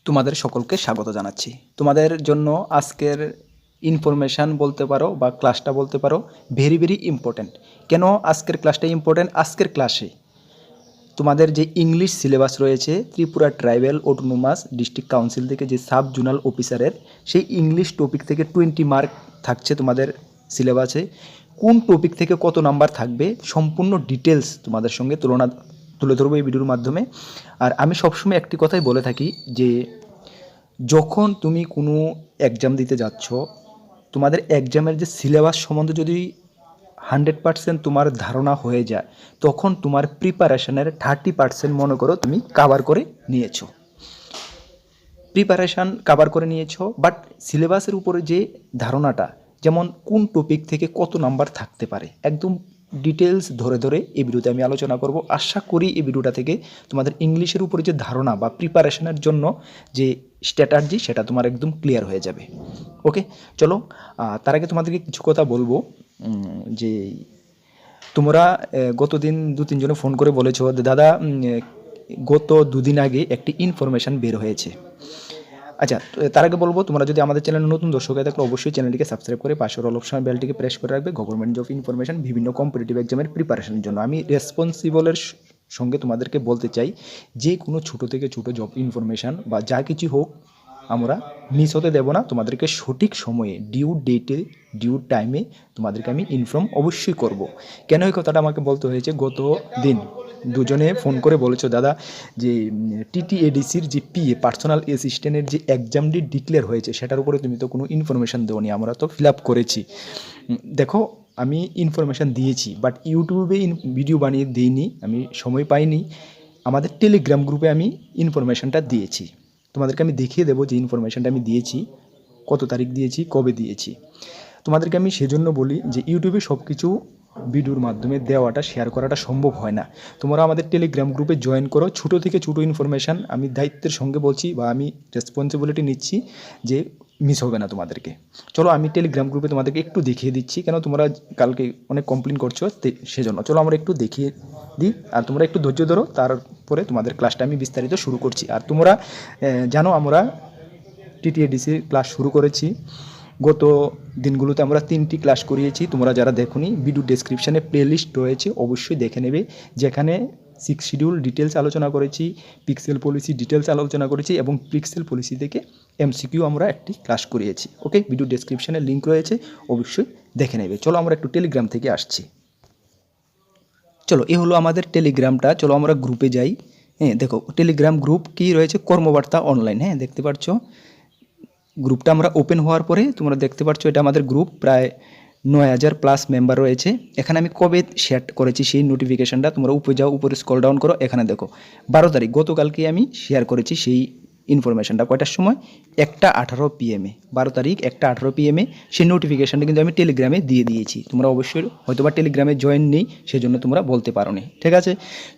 তোমাদের সকলকে স্বাগত জানাচ্ছি। তোমাদের জন্য আজকের ইনফরমেশান বলতে পারো বা ক্লাসটা বলতে পারো ভেরি ভেরি ইম্পর্ট্যান্ট। কেন আজকের ক্লাসটা ইম্পর্ট্যান্ট? আজকের ক্লাসে তোমাদের যে ইংলিশ সিলেবাস রয়েছে Tripura tribal autonomous district council থেকে যে সাব জোনাল অফিসারের, সেই ইংলিশ টপিক থেকে 20 মার্ক থাকছে তোমাদের সিলেবাসে। কোন টপিক থেকে কত নাম্বার থাকবে সম্পূর্ণ ডিটেলস তোমাদের সঙ্গে তুলে ধরবো এই ভিডিওর মাধ্যমে। আর আমি সবসময় একটি কথাই বলে থাকি যে যখন তুমি কোনো এক্সাম দিতে যাচ্ছ, তোমাদের এক্সামের যে সিলেবাস সম্বন্ধে যদি 100% তোমার ধারণা হয়ে যায়, তখন তোমার প্রিপারেশনের 30% মনে করো তুমি কাভার করে নিয়েছো। বাট সিলেবাসের উপরে যে ধারণাটা, যেমন কোন টপিক থেকে কত নাম্বার থাকতে পারে, একদম ডিটেলস ধরে ধরে এই ভিডিওতে আমি আলোচনা করব। আশা করি এই ভিডিওটা থেকে তোমাদের ইংলিশের উপরে যে ধারণা বা প্রিপারেশনের জন্য যে স্ট্র্যাটাজি, সেটা তোমার একদম ক্লিয়ার হয়ে যাবে। ওকে, চলো তার আগে তোমাদেরকে কিছু কথা বলবো। যে তোমরা গত দিন 2-3 জনে ফোন করে বলেছো দাদা গত 2 দিন আগে একটি ইনফরমেশান বের হয়েছে। আচ্ছা, তার আগে বলবো, তোমরা যদি আমাদের চ্যানেলে নতুন দর্শক হয়ে থাকলে অবশ্যই চ্যানেলটিকে সাবস্ক্রাইব করে পাশের অল অপশন বেলটিকে প্রেস করে রাখবে গভর্নমেন্ট জব ইনফরমেশন, বিভিন্ন কম্পিটিটিভ এক্সামের প্রিপারেশনের জন্য। আমি রেসপন্সিবলের সঙ্গে তোমাদেরকে বলতে চাই, যে কোনো ছোটো থেকে ছোটো জব ইনফরমেশান বা যা কিছু হোক আমরা মিস হতে দেবো না। তোমাদেরকে সঠিক সময়ে ডিউ ডেটে ডিউ টাইমে তোমাদেরকে আমি ইনফর্ম অবশ্যই করব। কেন এই কথাটা আমাকে বলতে হয়েছে? গত দিন দুজনে ফোন করে বলেছো দাদা যে টিটিএডিসির যে পিএ পার্সোনাল অ্যাসিস্ট্যান্টের যে এক্সামটি ডিক্লেয়ার হয়েছে, সেটার উপরে তুমি তো কোনো ইনফরমেশান দেওনি, আমরা তো ফিল আপ করেছি। দেখো, আমি ইনফরমেশান দিয়েছি, বাট ইউটিউবে ভিডিও বানিয়ে দিইনি, আমি সময় পাইনি। আমাদের টেলিগ্রাম গ্রুপে আমি ইনফরমেশানটা দিয়েছি। তোমাদেরকে আমি দেখিয়ে দেবো যে ইনফরমেশানটা আমি দিয়েছি, কত তারিখ দিয়েছি, কবে দিয়েছি। তোমাদেরকে আমি সেজন্য বলি যে ইউটিউবে সব কিছু ভিডিওর মাধ্যমে দেওয়াটা, শেয়ার করাটা সম্ভব হয় না। তোমরা আমাদের টেলিগ্রাম গ্রুপে জয়েন করো। ছোটো থেকে ছোটো ইনফরমেশান আমি দায়িত্বের সঙ্গে বলছি, বা আমি রেসপন্সিবিলিটি নিচ্ছি যে মিস হবে না তোমাদেরকে। চলো আমি টেলিগ্রাম গ্রুপে তোমাদেরকে একটু দেখিয়ে দিচ্ছি, কেন তোমরা কালকে অনেক কমপ্লেন করছো সেজন্য। চলো আমরা একটু দেখিয়ে দিই, আর তোমরা একটু ধৈর্য ধরো, তারপরে তোমাদের ক্লাসটা আমি বিস্তারিত শুরু করছি। আর তোমরা জানো আমরা টিটিএডিসির ক্লাস শুরু করেছি। গত দিনগুলোতে আমরা 3টি ক্লাস করিয়েছি। তোমরা যারা দেখোনি, ভিডিও ডেসক্রিপশানে প্লেলিস্ট রয়েছে, অবশ্যই দেখে নেবে, যেখানে 6 শিডিউল ডিটেলস আলোচনা করেছি, পিক্সেল পলিসি ডিটেলস আলোচনা করেছি, এবং পিক্সেল পলিসি থেকে এমসিকিউ আমরা একটি ক্লাস করিয়েছি। ওকে, ভিডিও ডেসক্রিপশানে লিঙ্ক রয়েছে, অবশ্যই দেখে নেবে। চলো আমরা একটু টেলিগ্রাম থেকে আসছি। চলো, এ হলো আমাদের টেলিগ্রামটা। চলো আমরা গ্রুপে যাই। হ্যাঁ, দেখো টেলিগ্রাম গ্রুপ কি রয়েছে, কর্মবার্তা অনলাইন। হ্যাঁ, দেখতে পাচ্ছ গ্রুপটা আমরা ওপেন হওয়ার পরে তোমরা দেখতে পাচ্ছ এটা আমাদের গ্রুপ, প্রায় 9000+ মেম্বার রয়েছে। এখানে আমি কবে শেয়ার করেছি সেই নোটিফিকেশানটা, তোমরা উপরে যাও, উপরে স্ক্রল ডাউন করো, এখানে দেখো 12 তারিখ, গতকালকে আমি শেয়ার করেছি সেই ইনফরমেশানটা। কয়টার সময়? 1:18 PM 12 তারিখ 1:18 PM সেই নোটিফিকেশানটা কিন্তু আমি টেলিগ্রামে দিয়ে দিয়েছি। তোমরা অবশ্যই হয়তোবা টেলিগ্রামে জয়েন নেই, সেজন্য তোমরা বলতে পারো নি। ঠিক আছে,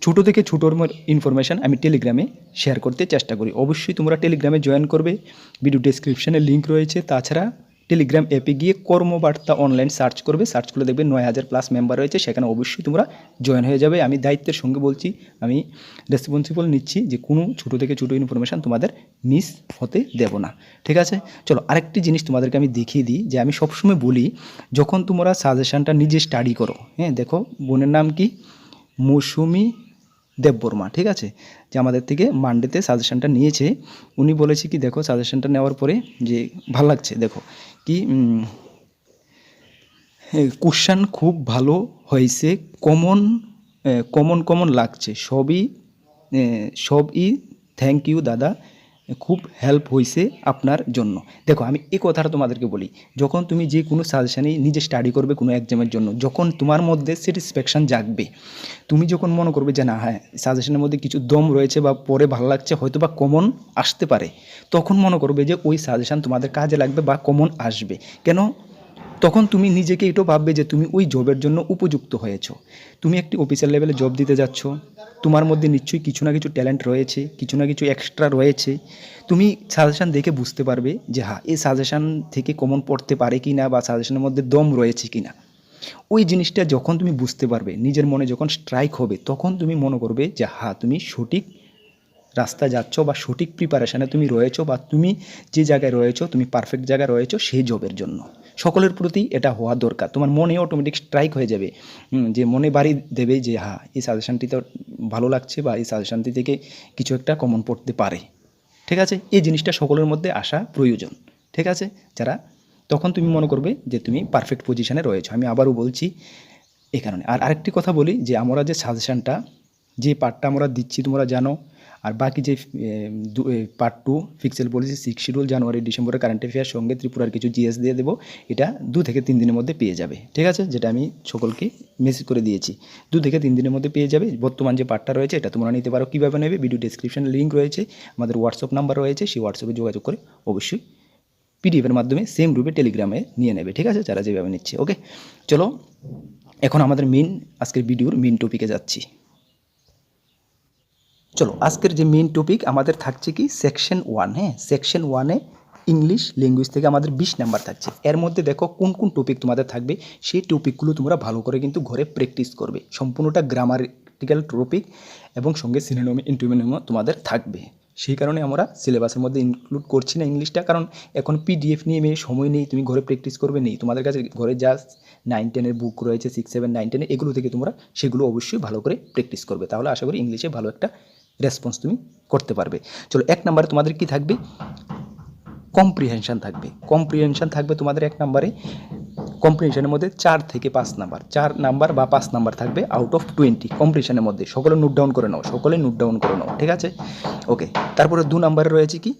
ছোটো থেকে ছোটোর ইনফরমেশান আমি টেলিগ্রামে শেয়ার করতে চেষ্টা করি। অবশ্যই তোমরা টেলিগ্রামে জয়েন করবে, ভিডিও ডেসক্রিপশানে লিঙ্ক রয়েছে। তাছাড়া টেলিগ্রাম অ্যাপে গিয়ে কর্মবার্তা অনলাইন সার্চ করবে, সার্চ করলে দেখবে 9000+ মেম্বার রয়েছে, সেখানে অবশ্যই তোমরা জয়েন হয়ে যাবে। আমি দায়িত্বের সঙ্গে বলছি, আমি রেসপন্সিবল নিচ্ছি যে কোনো ছোটো থেকে ছোটো ইনফরমেশান তোমাদের মিস হতে দেব না। ঠিক আছে, চলো আরেকটি জিনিস তোমাদেরকে আমি দেখিয়ে দিই, যে আমি সবসময় বলি যখন তোমরা সাজেশানটা নিজে স্টাডি করো। হ্যাঁ, দেখো বোনের নাম কি? মৌসুমি দেববর্মা। ঠিক আছে, যে আমাদের থেকে মানডেতে সাজেশানটা নিয়েছে। উনি বলেছে কি, দেখো সাজেশানটা নেওয়ার পরে যে ভালো লাগছে, দেখো কি কোশ্চেন খুব ভালো হয়েছে, কমন লাগছে, সবই থ্যাংক ইউ দাদা, খুব হেল্প হয়েছে আপনার জন্য। দেখো আমি এই কথাটা তোমাদেরকে বলি, যখন তুমি যে কোনো সাজেশানে নিজে স্টাডি করবে কোনো এক্সামের জন্য, যখন তোমার মধ্যে স্যাটিসফ্যাকশান জাগবে, তুমি যখন মনে করবে যে না হ্যাঁ সাজেশনের মধ্যে কিছু দম রয়েছে বা পরে ভালো লাগছে, হয়তো বা কমন আসতে পারে, তখন মনে করবে যে ওই সাজেশান তোমাদের কাজে লাগবে বা কমন আসবে। কেন? তখন তুমি নিজেকে এটাও ভাববে যে তুমি ওই জবের জন্য উপযুক্ত হয়েছো। তুমি একটি অফিসার লেভেলে জব দিতে যাচ্ছ, তোমার মধ্যে নিশ্চয়ই কিছু না কিছু ট্যালেন্ট রয়েছে, কিছু না কিছু এক্সট্রা রয়েছে। তুমি সাজেশান দেখে বুঝতে পারবে যে হ্যাঁ এই সাজেশান থেকে কমন পড়তে পারে কি না, বা সাজেশানের মধ্যে দম রয়েছে কি না। ওই জিনিসটা যখন তুমি বুঝতে পারবে, নিজের মনে যখন স্ট্রাইক হবে, তখন তুমি মনে করবে যে হ্যাঁ তুমি সঠিক রাস্তায় যাচ্ছ বা সঠিক প্রিপারেশানে তুমি রয়েছো বা তুমি যে জায়গায় রয়েছো তুমি পারফেক্ট জায়গায় রয়েছো সেই জবের জন্য। সকলের প্রতি এটা হওয়া দরকার। তোমার মনে অটোমেটিক স্ট্রাইক হয়ে যাবে, যে মনে বাড়ি দেবে যে হ্যাঁ এই সাজেশানটি তো ভালো লাগছে বা এই সাজেশানটি থেকে কিছু একটা কমন পড়তে পারে। ঠিক আছে, এই জিনিসটা সকলের মধ্যে আসা প্রয়োজন। ঠিক আছে, যারা তখন তুমি মনে করবে যে তুমি পারফেক্ট পজিশানে রয়েছো। আমি আবারও বলছি এই কারণে। আর আরেকটি কথা বলি যে আমরা যে সাজেশানটা যে পার্টটা আমরা দিচ্ছি তোমরা জানো, আর বাকি যে পার্ট 2 ফিক্সেল পলিসি 6 শিডিউল জানুয়ারি ডিসেম্বরের কারেন্ট অ্যাফেয়ার সঙ্গে ত্রিপুরার কিছু জিএস দিয়ে দেবো, এটা 2 থেকে 3 দিনের মধ্যে পেয়ে যাবে। ঠিক আছে, যেটা আমি সকলকে মেসেজ করে দিয়েছি 2 থেকে 3 দিনের মধ্যে পেয়ে যাবে। বর্তমান যে পার্টটা রয়েছে এটা তোমরা নিতে পারো। কীভাবে নেবে, ভিডিও ডেসক্রিপশনে লিঙ্ক রয়েছে, আমাদের হোয়াটসঅ্যাপ নাম্বার রয়েছে, সেই হোয়াটসঅ্যাপে যোগাযোগ করে অবশ্যই পিডিএফের মাধ্যমে সেম রূপে টেলিগ্রামে নিয়ে নেবে। ঠিক আছে, যারা যেভাবে নিচ্ছে। ওকে, চলো এখন আমাদের আজকের ভিডিওর মেন টপিকে যাচ্ছি। চলো আজকের যে মেন টপিক আমাদের থাকছে কি সেকশন 1। হ্যাঁ, সেকশন 1-এ ইংলিশ ল্যাঙ্গুয়েজ থেকে আমাদের 20 নাম্বার থাকছে। এর মধ্যে দেখো কোন কোন টপিক তোমাদের থাকবে, সেই টপিকগুলো তোমরা ভালো করে কিন্তু ঘরে প্র্যাকটিস করবে। সম্পূর্ণটা গ্রামাটিক্যাল টপিক এবং সঙ্গে সিনোনিম অ্যান্টোনিম তোমাদের থাকবে। সেই কারণে আমরা সিলেবাসের মধ্যে ইনক্লুড করছি না ইংলিশটা, কারণ এখন পিডিএফ নিয়ে সময় নেই, তুমি ঘরে প্র্যাকটিস করবে নেই। তোমাদের কাছে ঘরে জাস্ট 9-10-এর বুক রয়েছে, 6, 7, 9, 10 এগুলো থেকে তোমরা সেগুলো অবশ্যই ভালো করে প্র্যাকটিস করবে। তাহলে আশা করি ইংলিশে ভালো একটা রেসপন্স তুমি করতে পারবে। চলো 1 নম্বরে তোমাদের কি থাকবে, কম্প্রিহেনশন থাকবে। কম্প্রিহেনশন থাকবে তোমাদের 1 নম্বরে। কম্প্রিহেনশনের মধ্যে 4 থেকে 5 নাম্বার, 4 নাম্বার বা 5 নাম্বার থাকবে আউট অফ 20 কম্প্রিহেনশনের মধ্যে। সকলে নোট ডাউন করে নাও, ঠিক আছে। ওকে, তারপরে 2 নম্বরে রয়েছে কি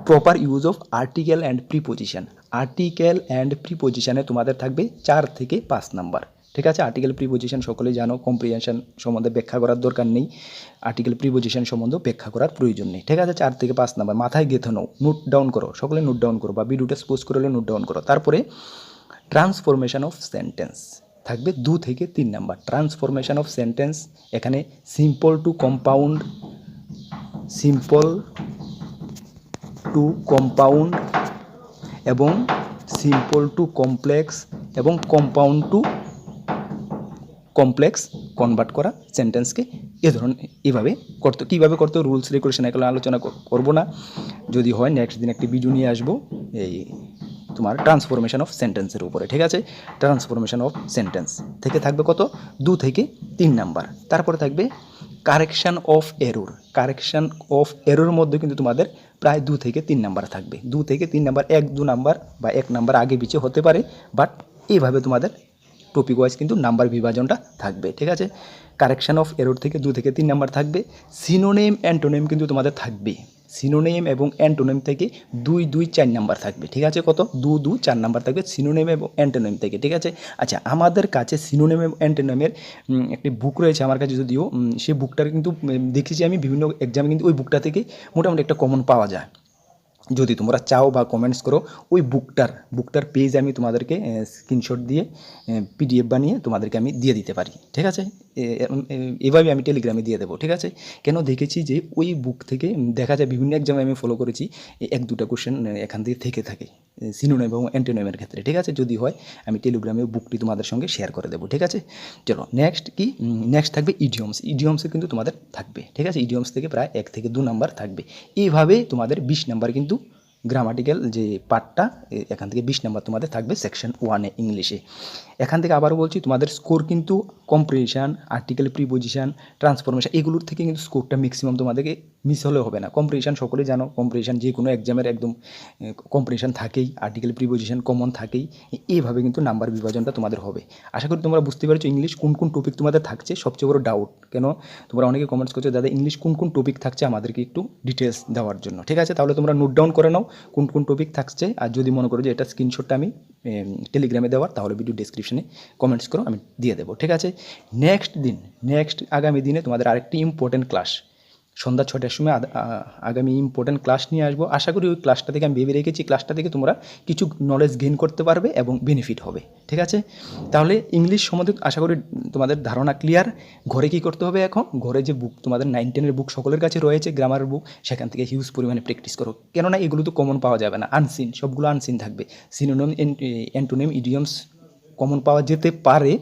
proper use of article and preposition. Article and প্রিপোজিশনে তোমাদের থাকবে 4 থেকে 5 নাম্বার। ঠিক আছে, আর্টিকেল প্রিপোজিশন সকলেই জানো, কম্প্রিহেনশন সম্বন্ধে ব্যাখ্যা করার দরকার নেই, আর্টিকেল প্রিপোজিশন সম্বন্ধে ব্যাখ্যা করার প্রয়োজন নেই। ঠিক আছে, 4 থেকে 5 নাম্বার মাথায় গেঁথে নাও, নোট ডাউন করো, সকলে নোট ডাউন করো বা ভিডিওটা পোস্ট করলে নোট ডাউন করো। তারপরে ট্রান্সফরমেশন অফ সেন্টেন্স থাকবে 2 থেকে 3 নাম্বার। ট্রান্সফরমেশন অফ সেন্টেন্স এখানে simple to compound, simple to compound এবং সিম্পল টু কমপ্লেক্স এবং কম্পাউন্ড টু কমপ্লেক্স কনভার্ট করা সেন্টেন্সকে এভাবে করতে, কীভাবে করতে রুলস রেগুলেশন এগুলো আলোচনা করব না, যদি হয় নেক্সট দিন একটি ভিডিও নিয়ে আসবো এই তোমার ট্রান্সফরমেশন অফ সেন্টেন্সের উপরে। ঠিক আছে, ট্রান্সফরমেশন অফ সেন্টেন্স থেকে থাকবে কত, 2 থেকে 3 নাম্বার। তারপরে থাকবে correction of error. Correction of error মধ্যে কিন্তু তোমাদের প্রায় 2 থেকে 3 নাম্বার থাকবে। 2 থেকে 3 নাম্বার, 1-2 নাম্বার বা 1 নাম্বার আগে পিছিয়ে হতে পারে, বাট এইভাবে তোমাদের টপিক ওয়াইজ কিন্তু নাম্বার বিভাজনটা থাকবে। ঠিক আছে, কারেকশান অফ এরর থেকে 2 থেকে 3 নাম্বার থাকবে। সিনোনিম অ্যান্টোনিম কিন্তু তোমাদের থাকবে। সিনোনিম এবং অ্যান্টোনিম থেকে 2-4 নাম্বার থাকবে। ঠিক আছে, কত 2-4 নাম্বার থাকবে সিনোনিম এবং অ্যান্টোনিম থেকে। ঠিক আছে, আচ্ছা আমাদের কাছে সিনোনিম এবং অ্যান্টোনিমের একটি বুক রয়েছে আমার কাছে, যদিও সেই বুকটার কিন্তু দেখেছি আমি বিভিন্ন এক্সামে, কিন্তু ওই বুকটা থেকে মোটামুটি একটা কমন পাওয়া যায়। যদি তোমরা চাও বা কমেন্টস করো, ওই বুকটার পেজ আমি তোমাদেরকে স্ক্রিনশট দিয়ে পিডিএফ বানিয়ে তোমাদেরকে আমি দিয়ে দিতে পারি। ঠিক আছে, এভাবে আমি টেলিগ্রামে দিয়ে দেবো। ঠিক আছে, কেন দেখেছি যে ওই বুক থেকে দেখা যায় বিভিন্ন এক্সামে আমি ফলো করেছি 1-2টা কোশ্চেন এখান থেকে থাকে সিনোনিম এবং অ্যান্টোনিমের ক্ষেত্রে। ঠিক আছে, যদি হয় আমি টেলিগ্রামে বুকটি তোমাদের সঙ্গে শেয়ার করে দেবো। ঠিক আছে, চলো নেক্সট থাকবে ইডিয়মস। ইডিয়মসে কিন্তু তোমাদের থাকবে। ঠিক আছে, ইডিয়মস থেকে প্রায় 1 থেকে 2 নাম্বার থাকবে। এইভাবে তোমাদের 20 নাম্বার কিন্তু গ্রামাটিক্যাল যে পার্টটা, এখান থেকে 20 নাম্বার তোমাদের থাকবে সেকশন 1-এ ইংলিশে। এখান থেকে আবারও বলছি তোমাদের স্কোর কিন্তু কম্প্রিহেনশন, আর্টিকেল প্রিপোজিশন, ট্রান্সফরমেশন এগুলোর থেকে কিন্তু স্কোরটা ম্যাক্সিমাম তোমাদেরকে মিস হলেও হবে না। কম্প্রিহেনশন সকলেই জানো, কম্প্রিহেনশন যে কোনো এক্সামের একদম কম্প্রিহেনশন থাকেই, আর্টিকেল প্রিপোজিশন কমন থাকেই। এইভাবে কিন্তু নাম্বার বিভাজনটা তোমাদের হবে। আশা করি তোমরা বুঝতে পারছো ইংলিশ কোন কোন টপিক তোমাদের থাকছে। সবচেয়ে বড় ডাউট, কেন তোমরা অনেকে কমেন্টস করছো দাদা ইংলিশ কোন কোন টপিক থাকছে আমাদেরকে একটু ডিটেলস দেওয়ার জন্য। ঠিক আছে, তাহলে তোমরা নোট ডাউন করে নাও কোন কোন টপিক থাকছে। আর যদি মনে করো যে এটা স্ক্রিনশটটা আমি টেলিগ্রামে দেওয়ার, তাহলে ভিডিও ডেসক্রিপশনে কমেন্টস করো, আমি দিয়ে দেবো। ঠিক আছে, নেক্সট আগামী দিনে তোমাদের আরেকটি ইম্পর্টেন্ট ক্লাস সন্ধ্যা 6টার সময় আগামী ইম্পর্টেন্ট ক্লাস নিয়ে আসবো। আশা করি ওই ক্লাসটা থেকে আমি ভেবে রেখেছি, ক্লাসটা থেকে তোমরা কিছু নলেজ গেইন করতে পারবে এবং বেনিফিট হবে। ঠিক আছে, তাহলে ইংলিশ সম্বন্ধে আশা করি তোমাদের ধারণা ক্লিয়ার। ঘরে কী করতে হবে, এখন ঘরে যে বুক তোমাদের 9-10-এর বুক সকলের কাছে রয়েছে, গ্রামারের বুক, সেখান থেকে হিউজ পরিমাণে প্র্যাকটিস করো। কেননা এগুলো তো কমন পাওয়া যাবে না, আনসিন, সবগুলো আনসিন থাকবে। সিনোনিম, অ্যান্টোনিম, ইডিয়মস, কমন পাওয়া যেতে পারে,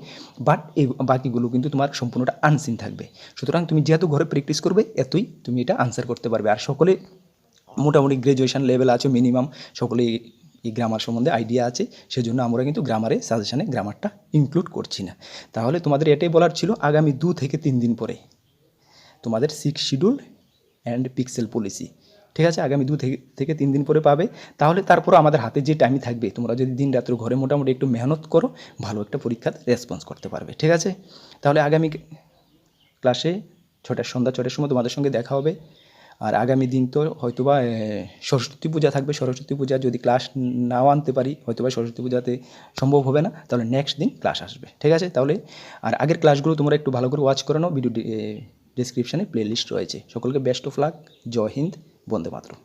বাট এই বাকিগুলো কিন্তু তোমার সম্পূর্ণটা আনসিন থাকবে। সুতরাং তুমি যেহেতু ঘরে প্র্যাকটিস করবে এতই তুমি এটা আনসার করতে পারবে। আর সকলে মোটামুটি গ্র্যাজুয়েশন লেভেল আছে মিনিমাম, সকলেই এই গ্রামার সম্বন্ধে আইডিয়া আছে, সেজন্য আমরা কিন্তু গ্রামারে সাজেশানে গ্রামারটা ইনক্লুড করছি না। তাহলে তোমাদের এটাই বলার ছিল, আগামী 2 থেকে 3 দিন পরে তোমাদের 6 শিডিউল অ্যান্ড পিক্সেল পলিসি, ঠিক আছে, আগামী 2 থেকে 3 দিন পরে পাবে। তাহলে তারপরও আমাদের হাতে যে টাইম থাকবে, তোমরা যদি দিন রাত্র ঘরে মোটামুটি একটু মেহনত করো, ভালো একটা পরীক্ষার রেসপন্স করতে পারবে, ঠিক আছে। তাহলে আগামী ক্লাসে সন্ধ্যা 6টার সময় তোমাদের সঙ্গে দেখা হবে। আর আগামী দিন তো হয়তোবা সরস্বতী পূজা থাকবে। সরস্বতী পূজা যদি ক্লাস নাও আনতে পারি, হয়তোবা সরস্বতী পূজাতে সম্ভব হবে না, তাহলে নেক্সট দিন ক্লাস আসবে, ঠিক আছে। তাহলে আর আগের ক্লাসগুলো তোমরা একটু ভালো করে ওয়াচ করে নাও, ভিডিও ডিসক্রিপশানে প্লে লিস্ট রয়েছে। সকলকে best of luck, Jai Hind, Vande Mataram.